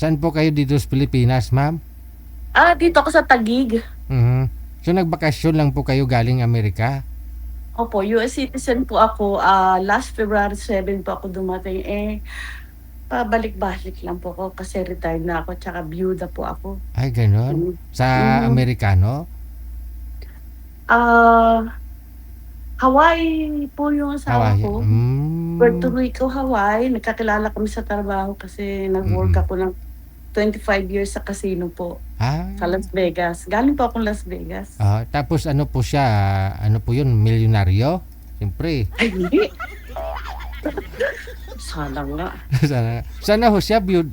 Saan po kayo dito sa Pilipinas, ma'am? Dito ako sa Taguig. Mhm. So nagbakasyon lang po kayo galing Amerika? Opo, US citizen po ako. Last February 7 po ako dumating. Pabalik-balik lang po ako kasi retired na ako tsaka byuda po ako. Ay, gano'n? Mm. Sa Mhm. Amerikano? Ah, Hawaii po yung asawa Hawaii? ko. Puerto Hmm. Rico, Hawaii. Nagkakilala kami sa trabaho kasi nag-work Mm. ako ng 25 years sa casino po Ah. sa Las Vegas. Galing po akong Las Vegas. Tapos ano po siya, ano po yun, milyonaryo? Siyempre. Ay, hindi. Sana nga. Sana ho siya, byuda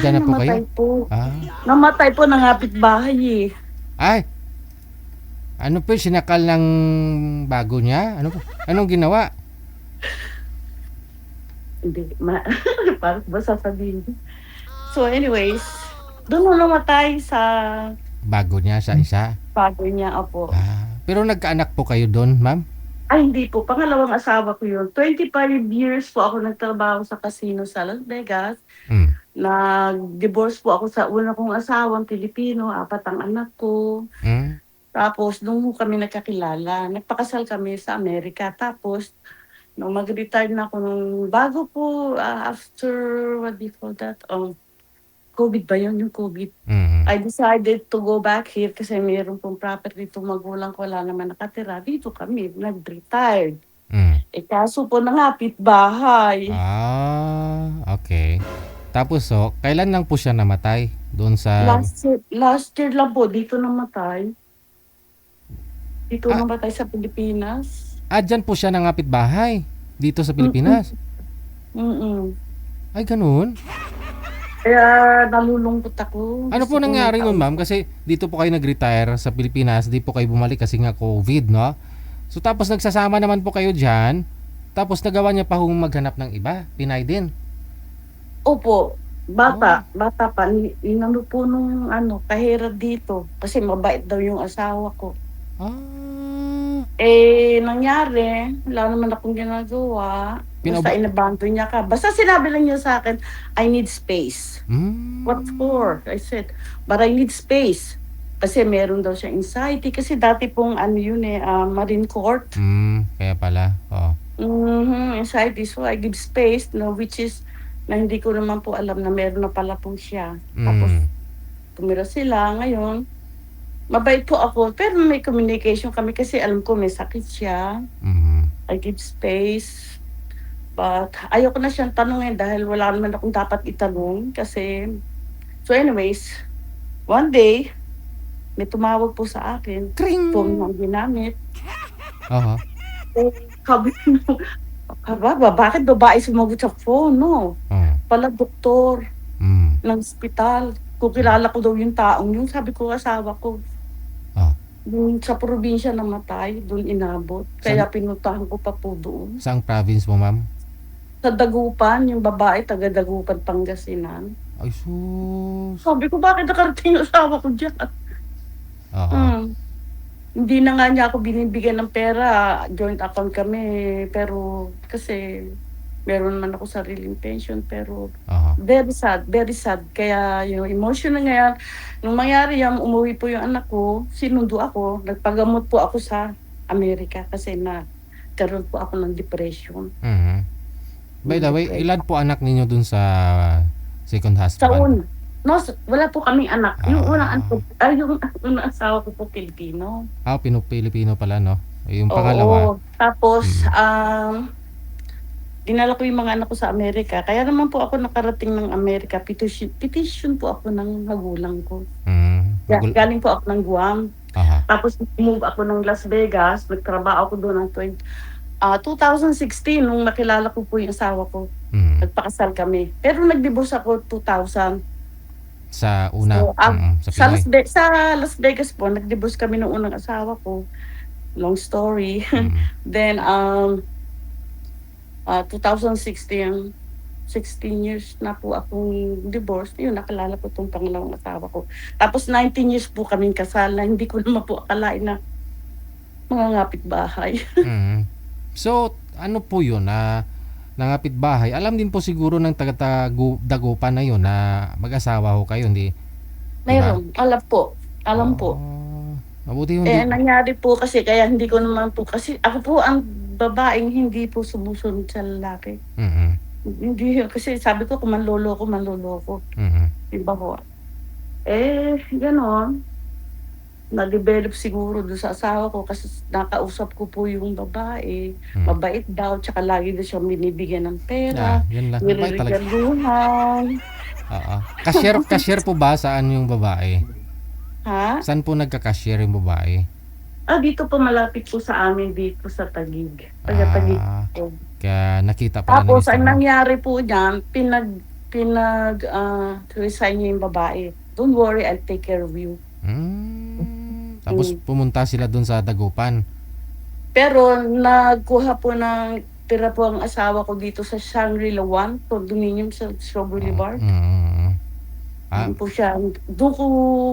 na po kayo? Namatay po. Ah. Namatay po ng kapitbahay eh. Ay, ano po yung sinakal ng bago niya? Anong ginawa? Hindi, parang ba sasabihin ko? So anyways, doon mo namatay sa Bago niya sa isa? bago niya, opo. Pero nagkaanak po kayo doon, ma'am? Ay, hindi po. Pangalawang asawa ko yun. 25 years po ako nagtrabaho sa casino sa Las Vegas. Mm. Nag-divorce po ako sa una kong asawang Pilipino, 4 ang anak ko. Mm. Tapos, nung kami nagkakilala, nagpakasal kami sa Amerika. Tapos, nung mag-retire na ako nung bago po, after, what do you call that? COVID ba yun? Yung COVID. Mm. I decided to go back here kasi mayroon pong property itong magulang ko, wala naman nakatira. Dito kami, nag-retired. Mm. Kaso po nangapit bahay. Okay. Tapos kailan lang po siya namatay? Doon sa... Last year lang po, dito namatay. Dito Ah, namatay sa Pilipinas. dyan po siya nangapit bahay? Dito sa Mm-mm. Pilipinas? Mm-mm. Ay, ganun? Kaya nalulungkot ako. Ano Gusto po ko ng nangyari nun, taon. ma'am? Kasi dito po kayo nag-retire sa Pilipinas, di po kayo bumalik kasi nga COVID, no? So tapos nagsasama naman po kayo dyan, tapos nagawa niya pa hong maghanap ng iba, Pinay din. Opo, Oh. bata pa, inano po nung kahirap dito. Kasi mabait daw yung asawa ko. Ah, Nangyari, wala naman akong ginagawa. Basta pinauba... inabandon niya ka. Basta sinabi lang niya sa akin, I need space. What Hmm. for? I said, but I need space. Kasi meron daw siya anxiety. Kasi dati pong Marine Corps. Kaya pala. Oh. Anxiety. So I give space, no, which is, na hindi ko naman po alam na meron na pala po siya. Tapos, Mm. tumira sila ngayon. Mabait po ako, pero may communication kami kasi alam ko may sakit siya. Mm. I give space. But ayoko na siyang tanungin dahil wala naman akong dapat itanong kasi so anyways, one day may tumawag po sa akin, phone Kring! ang ginamit. Aha. Sabi ko, bakit babae sumagot sa phone, no? Oh. Pala doktor Mm. ng ospital. Kung kilala ko daw yung taong yun, sabi ko asawa ko, Oh. dun sa probinsya namatay, dun inabot. Kaya Saan, pinuntahan ko pa po doon. saang province mo, ma'am? Sa Dagupan, yung babae, taga Dagupan, Pangasinan. Ay, sus. Sabi ko, bakit nakarating yung asawa ko diyan? Oo. Hmm, hindi na nga niya ako binibigyan ng pera, joint account kami, pero kasi meron naman ako sariling pension, pero Oo. very sad. Kaya yung emotion na ngayon, nung mangyari yan, umuwi po yung anak ko, sinundo ako, nagpagamot po ako sa Amerika kasi nagkaroon po ako ng depression. Mhm. By Ng the way, depression. ilan po anak ninyo dun sa second Sa husband? no, wala po kaming anak. Yung unang Ah, yung unang asawa ko po Pilipino. Pilipino pala, no? Yung pangalawa. Oo, tapos, Mm. dinala ko yung mga anak ko sa Amerika. Kaya naman po ako nakarating ng Amerika, petition po ako ng magulang ko. Galing po ako ng Guam. Aha. Tapos move ako ng Las Vegas, nagtrabaho ako doon ng 2016 nung nakilala ko po yung asawa ko. Mm. Nagpakasal kami. Pero nag-divorce ako 2000. Sa una, So, sa Pinoy. Sa Las Vegas po, nag-divorce kami ng unang asawa ko. Long story. Mm. Then, 2016, 16 years na po akong divorce. Yun, nakilala ko tong pangalawang asawa ko. Tapos 19 years po kaming kasal na hindi ko naman po akalain na mga ngapit bahay. Mm. So, ano po yun? ng kapitbahay, alam din po siguro ng taga-Dagupan na yun na mag-asawa ho kayo, hindi? Di ba? Meron, alam po. Alam po. Oh, mabuti hindi. Eh, nangyari po kasi kaya hindi ko naman po kasi ako po ang babaeng hindi po sumusunod sa lalaki. Mm. Hindi kasi sabi ko kung manloloko, manloloko. Mm. Iba po. Eh, gano'n. Na-develop siguro do'n sa asawa ko kasi nakausap ko po yung babae. Mm. Mabait daw, tsaka lagi daw siyang binibigyan ng pera, Yun lang. Mabait talaga. nireregaluhan. Oo. Cashier po ba saan yung babae? Ha? Saan po nagka-cashier yung babae? Dito po malapit po sa amin dito sa Taguig. Taga-Taguig Ah, po. kaya nakita pala ng Tapos mister ang mo. nangyari po niyan, resign niya yung babae. "Don't worry, I'll take care of you." Tapos pumunta sila dun sa Dagupan. Pero nagkuha po ng tira po ang asawa ko dito sa Shangri-La 1 condominium sa Shaw Boulevard. Doon po siya. Doon ko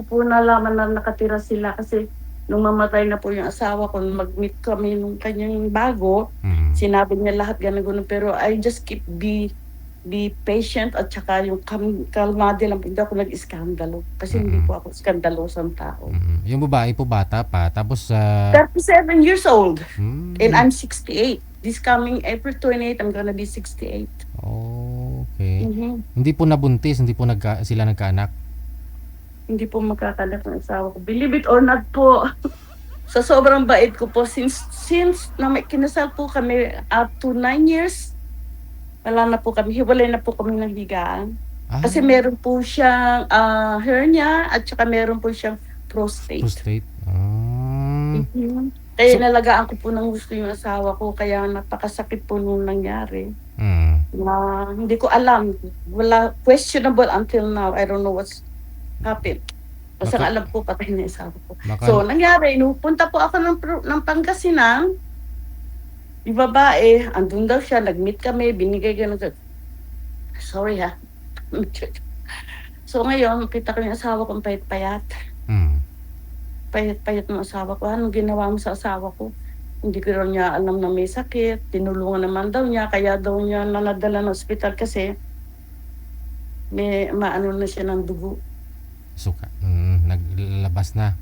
po nalaman na nakatira sila kasi nung mamatay na po yung asawa ko, mag-meet kami nung kanyang bago, sinabi niya lahat ganun-ganun. Pero I just be patient at saka yung kalmado lang. Hindi ako nag-iskandalo kasi hindi po ako skandalosang tao. Yung babae po bata pa. Tapos 37 years old and mm, I'm 68. This coming April 28, I'm gonna be 68. okay. Mhm. Hindi po nabuntis, hindi po sila nagkaanak. Hindi po magkakanak ng asawa ko. Believe it or not po, sa sobrang bait ko po, since na may kinasal po kami up to 9 years, wala na po kami, hiwalay na po kami ng higaan. Kasi meron po siyang hernia at saka meron po siyang prostate. Prostate. Mhm. Kaya nalagaan ko po ng gusto yung asawa ko, kaya napakasakit po nung nangyari. Na hindi ko alam, wala, questionable until now. I don't know what's happened. Basta alam ko patay na yung asawa ko. So nangyari, punta po ako ng Pangasinan. Yung babae, andun daw siya, nag-meet kami, binigay gano'n. Sorry ha. So ngayon, kita ko yung asawa ko, payat-payat. Payat-payat ng asawa ko. Anong ginawa mo sa asawa ko? Hindi ko raw niya alam na may sakit. Tinulungan naman daw niya, kaya daw niya nadala ng ospital kasi may maano na siya ng dugo. Suka. Naglalabas na.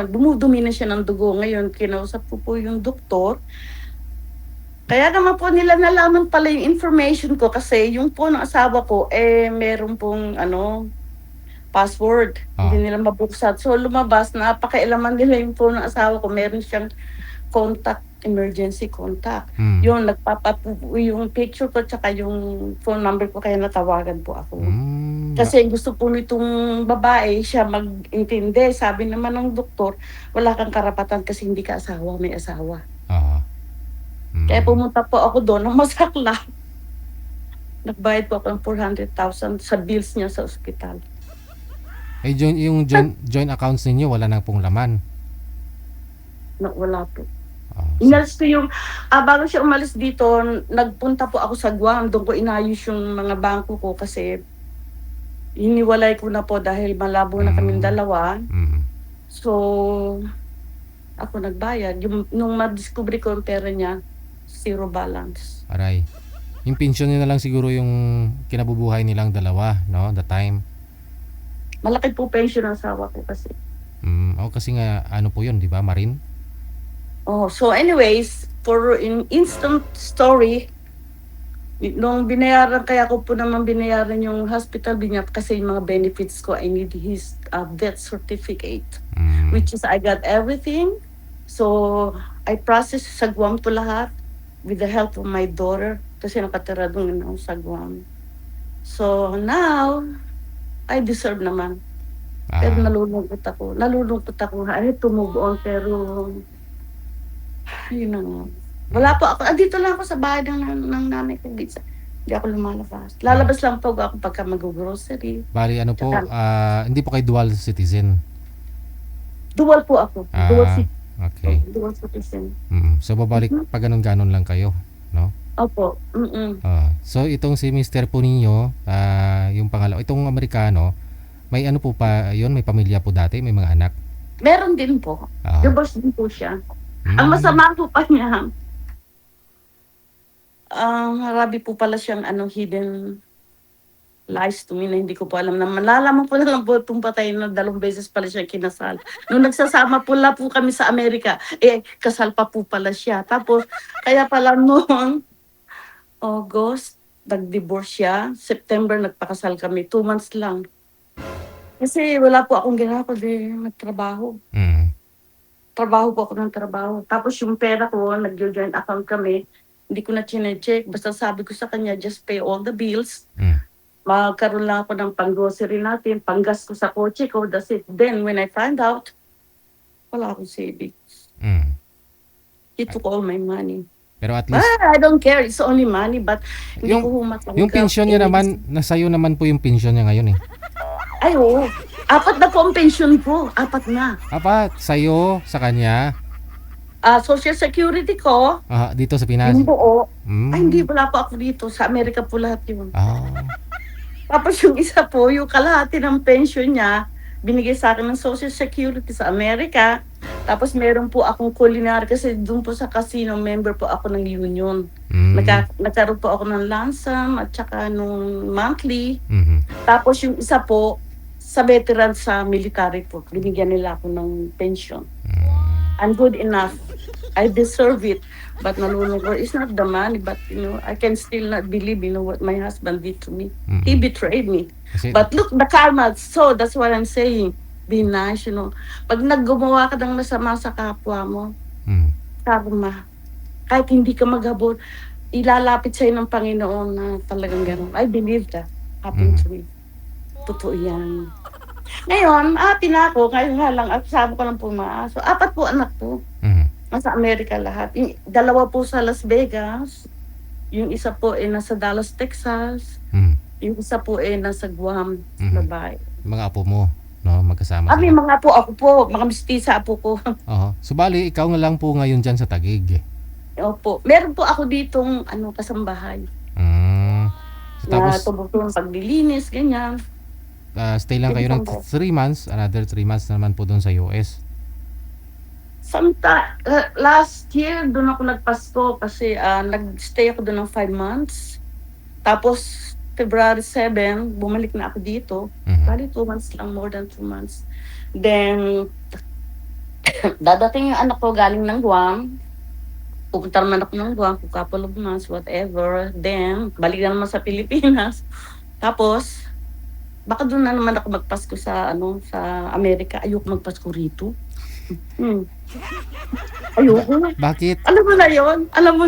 Dumudumi na siya ng dugo. Ngayon, kinausap ko po yung doktor. Kaya naman po nila nalaman pala yung information ko kasi yung po ng asawa ko, meron pong password. Hindi nila mabuksan. So lumabas na pakialaman nila yung phone ng asawa ko. Meron siyang contact, emergency contact. Yung yung picture ko tsaka yung phone number ko kaya natawagan po ako. Kasi gusto po nitong babae siya mag-intindi. Sabi naman ng doktor, wala kang karapatan kasi hindi ka asawa, may asawa. Kaya pumunta po ako doon ng masakla. Nagbayad po ako ng 400,000 sa bills niya sa ospital. Yung joint accounts ninyo, wala na pong laman? Wala po. Inalis ko yung, bago siya umalis dito, nagpunta po ako sa Guam. Doon ko inayos yung mga bangko ko kasi iniwalay ko na po dahil malabo na kaming dalawa. So, ako nagbayad. Nung ma-discover ko yung pera niya, zero balance. Aray. Yung pension nyo na lang siguro yung kinabubuhay nilang dalawa, no? The time. Malaki po pension ng asawa ko kasi. Kasi nga, ano po yun, di ba? Marine? So anyways, for in instant story, nung binayaran, kaya ko po naman binayaran yung hospital bill niya kasi yung mga benefits ko, I need his death certificate. Which is, I got everything. So, I processed sa Guam po lahat with the help of my daughter kasi nakatira doon sa Guam. So, now, I deserve naman. Pero nalulungkot ako. I had to move on pero yun na nga. Wala po ako. Dito lang ako sa bahay ng nanay ko. Hindi ako lumalabas. Lalabas lang po ako pagka mag-grocery. Bali, ano po, hindi po kayo dual citizen? Dual po ako. Dual citizen. Okay. Dual citizen. So, babalik pa ganun-ganon lang kayo, no? Opo. So, itong si Mr. po ninyo, yung pangalawa, itong Amerikano, may ano po pa yun? May pamilya po dati? May mga anak? Meron din po. Divorce din po siya. Ang masama po pa niya, Marami po pala siyang hidden lies to me na hindi ko po alam na malalaman ko na lang po itong patay na 2 beses pala siya kinasal. Nung nagsasama po kami sa Amerika, kasal pa po pala siya. Tapos, kaya pala noong August, nag-divorce siya. September, nagpakasal kami. 2 months lang. Kasi wala po akong ginawa kundi nagtrabaho. Mm. Trabaho po ako ng trabaho. Tapos yung pera ko, nag-joint account kami. Hindi ko na chine-check. Basta sabi ko sa kanya, just pay all the bills. Mm. Magkaroon lang ako ng pang-grocery natin, panggas ko sa kotse ko, that's it. Then, when I find out, wala akong savings. Mm. He took all my money. Pero at least I don't care, it's only money, but hindi ko humatanggap. yung pensyon niya naman, nasayo naman po yung pensyon niya ngayon eh. Ay, oo. 4 na po ang pension ko. 4 na. Apat, sayo, sa kanya, Social Security ko, dito sa Pinas. yung buo. Mm. Ay, hindi, wala po ako dito. Sa Amerika po lahat yun. Ah. Tapos yung isa po, yung kalahati ng pension niya, binigay sa akin ng Social Security sa Amerika. Tapos meron po akong culinary kasi doon po sa casino, member po ako ng union. Mm. Nagkaroon po ako ng lansam at saka nung monthly. Mhm. Tapos yung isa po, sa veteran sa military po, binigyan nila ako ng pension. I'm good enough. I deserve it. But nalulungkot, it's not the money, but I can still not believe, what my husband did to me. Mhm. He betrayed me. Kasi, But look, the karma. So, that's what I'm saying. Be nice, Pag naggumawa ka ng masama sa kapwa mo, karma. Kahit hindi ka maghabol, ilalapit sa'yo ng Panginoon na talagang gano'n. I believe that happened to me. Totoo yan. Ngayon, na ako, kaya nga lang, sabi ko lang po maaso. 4 po anak ko. Mhm. Nasa Amerika lahat. 2 po sa Las Vegas. Yung isa po nasa Dallas, Texas. Mhm. Yung isa po nasa Guam, Mhm. babae. Mga apo mo, no, magkasama May sila. mga ako po, mga mistisa po ko. Oo. Subali, ikaw nga lang po ngayon dyan sa Taguig. Opo. Meron po ako ditong kasambahay. Mm. So, Na tapos, tumutulong paglilinis, ganyan. stay lang kayo ng 3 months, another 3 months naman po doon sa US. Last year, doon ako nagpasko kasi nag-stay ako doon ng 5 months. Tapos, February 7, bumalik na ako dito. Mhm. Bali 2 months lang, more than 2 months. Then, dadating yung anak ko galing ng Guam. Pupunta naman ako ng Guam, for couple of months, whatever. Then, balik na naman sa Pilipinas. Tapos, baka doon na naman ako magpasko sa Amerika. Ayoko magpasko rito. Ayoko. Bakit? Alam mo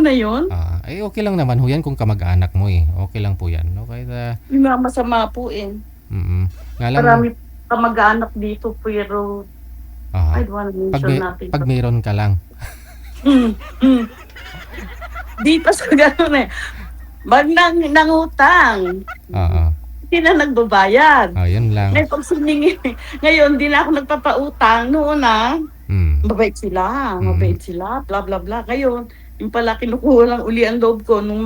na yon. Okay lang naman ho yan kung kamag-anak mo eh. Okay lang po yan. No? Kahit, Yung mga masama po nga lang, Marami kamag-anak dito, pero I don't wanna mention natin. pag mayroon ka lang. Di pa sa gano'n Bag nangutang. Hindi na nagbabayad. Yun lang. Ngayon, pag sumingi, ngayon, di na ako nagpapautang. Noon mabait sila, bla bla bla. Ngayon, yung pala kinukuha lang uli ang loob ko nung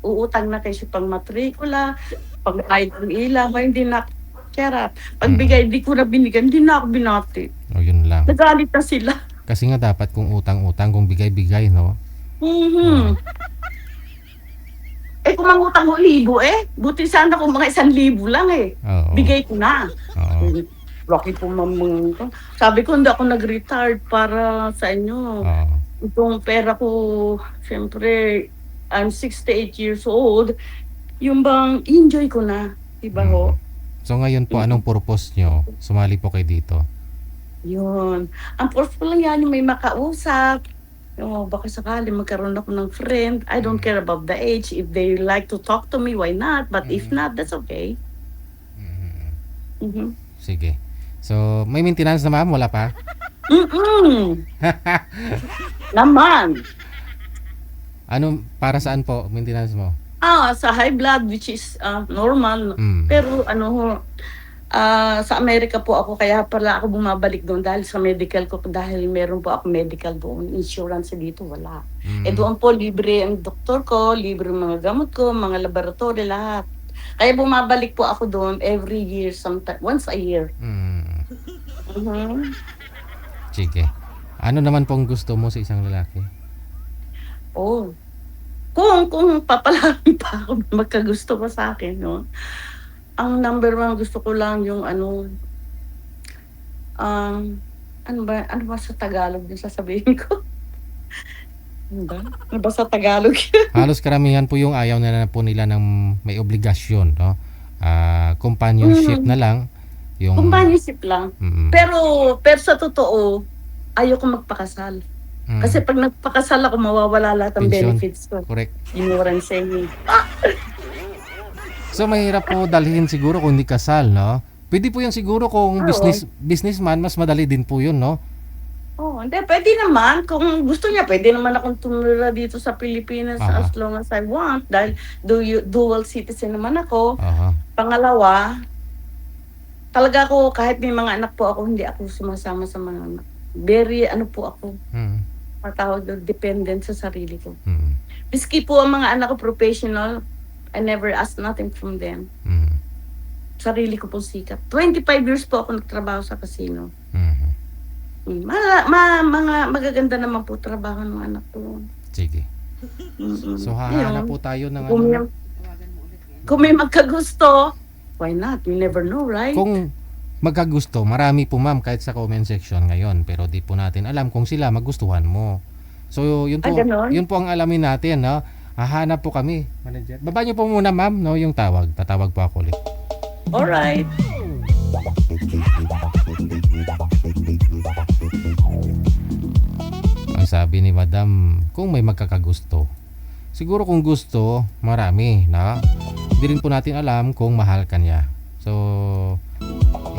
uutang na kayo pang matrikula, pag ayod ng ilaw, hindi na kaya pagbigay, di ko na binigyan, hindi na ako binati. Yun lang. Nagalit na sila. Kasi nga dapat kung utang-utang, kung bigay-bigay, no? Kung mangutang ko 1,000 buti sana kung mga 1,000 lang Oo. bigay ko na. Oo. Rocky po mamungutang. Sabi ko hindi ako nag-retired para sa inyo. Oo. Itong pera ko, siyempre, I'm 68 years old. Yung bang enjoy ko na, diba ho? So ngayon po, anong purpose nyo? Sumali po kayo dito. Yun. Ang purpose ko lang yan, yung may makausap. Baka sakali magkaroon ako ng friend. I don't care about the age. If they like to talk to me, why not? But if not, that's okay. Sige. So, may maintenance na ma'am? Wala pa? Naman. Ano, para saan po maintenance mo? Sa high blood, which is normal. Pero sa Amerika po ako, kaya pala ako bumabalik doon dahil sa medical ko, dahil meron po ako medical doon. Insurance dito, wala. Doon po, libre ang doktor ko, libre mga gamot ko, mga laboratory, lahat. Kaya bumabalik po ako doon every year, once a year. Sige. Ano naman pong gusto mo sa isang lalaki? kung papalarin pa ako na magkagusto pa sa'kin 'no, ang number one gusto ko lang yung ano, um, ano ba sa Tagalog yung sasabihin ko? Ano ba? Ano ba sa Tagalog? Halos karamihan po yung ayaw na po nila ng may obligasyon, no? Companionship Mm, na lang yung companionship lang. mm, Pero sa totoo, ayoko magpakasal. Kasi 'pag nagpakasal ako mawawala lahat ng pensyon. benefits ko. Correct. You know what I'm saying? So mahirap po dalhin siguro kung hindi kasal, no? Pwede po yan siguro kung Oo. businessman, mas madali din po yun, no? Oo, hindi puwede naman kung gusto niya puwede naman akong tumira dito sa Pilipinas Aha. as long as I want dahil dual citizen naman ako. Aha. Pangalawa, talaga ako kahit may mga anak po ako, hindi ako sumasama sa mga anak. Very ano po ako, Mm. patawag dun, dependent sa sarili ko. Mm. Maski po ang mga anak ko professional, I never ask nothing from them. Mm. Sarili ko pong sikap. 25 years po ako nagtrabaho sa casino. Mm. Mga magaganda naman po trabaho ng anak ko. Sige. Mm. So hahanap Ayun, po tayo ng kung ano, may kung may magkagusto, why not? You never know, right? kung magkagusto, marami po ma'am kahit sa comment section ngayon, pero di po natin alam kung sila magustuhan mo. So yun po, Gano'n? yun po ang alamin natin, no? Hahanap po kami, manager. Baba niyo po muna ma'am, no, yung tawag. Tatawag po ako ulit. Alright. Ang sabi ni madam, kung may magkakagusto. Siguro kung gusto, marami, na. Hindi rin po natin alam kung mahal ka niya. So,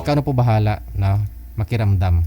ikaw na po bahala na makiramdam.